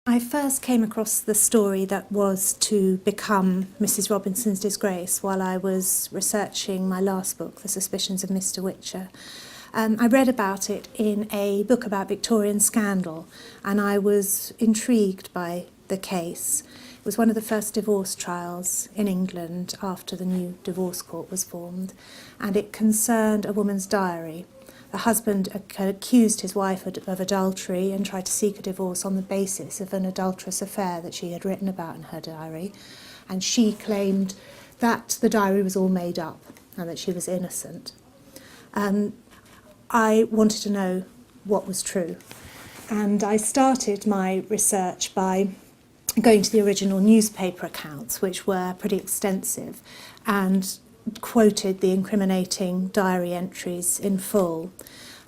I first came across the story that was to become Mrs. Robinson's Disgrace while I was researching my last book, The Suspicions of Mr. Witcher. I read about it in a book about Victorian scandal, and I was intrigued by the case. It was one of the first divorce trials in England after the new divorce court was formed, and it concerned a woman's diary. The husband accused his wife of adultery and tried to seek a divorce on the basis of an adulterous affair that she had written about in her diary, and she claimed that the diary was all made up and that she was innocent. I wanted to know what was true, and I started my research by going to the original newspaper accounts, which were pretty extensive, and quoted the incriminating diary entries in full.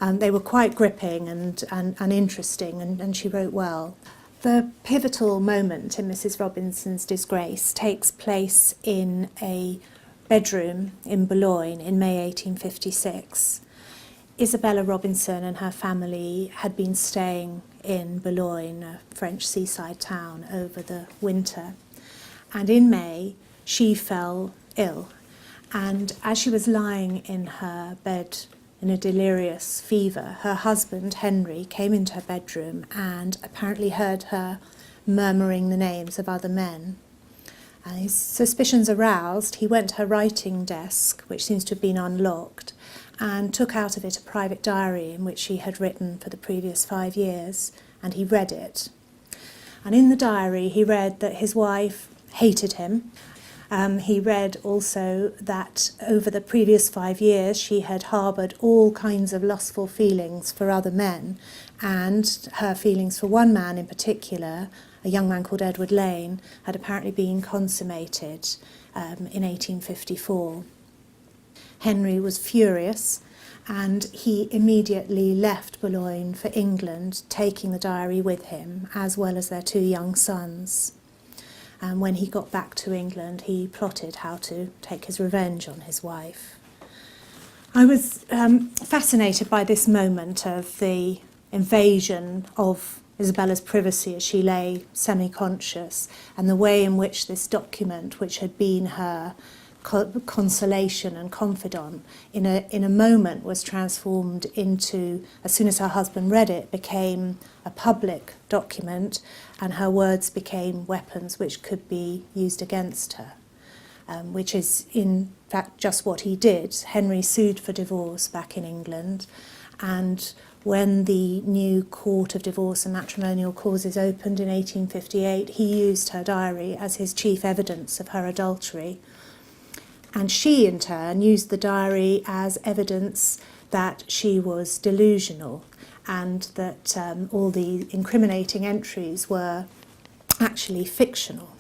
They were quite gripping and interesting, and she wrote well. The pivotal moment in Mrs. Robinson's Disgrace takes place in a bedroom in Boulogne in May 1856. Isabella Robinson and her family had been staying in Boulogne, a French seaside town, over the winter. And in May, she fell ill. And as she was lying in her bed in a delirious fever, her husband, Henry, came into her bedroom and apparently heard her murmuring the names of other men. And his suspicions aroused, he went to her writing desk, which seems to have been unlocked, and took out of it a private diary in which she had written for the previous 5 years, and he read it. And in the diary he read that his wife hated him. He read also that over the previous 5 years she had harboured all kinds of lustful feelings for other men, and her feelings for one man in particular, a young man called Edward Lane, had apparently been consummated in 1854. Henry was furious, and he immediately left Boulogne for England, taking the diary with him, as well as their 2 young sons. And when he got back to England, he plotted how to take his revenge on his wife. I was fascinated by this moment of the invasion of Isabella's privacy as she lay semi-conscious, and the way in which this document, which had been her consolation and confidant, in a moment was transformed into, as soon as her husband read it, became a public document, and her words became weapons which could be used against her, which is in fact just what he did. Henry sued for divorce back in England, and when the new Court of Divorce and Matrimonial Causes opened in 1858, he used her diary as his chief evidence of her adultery. And she, in turn, used the diary as evidence that she was delusional and that all the incriminating entries were actually fictional.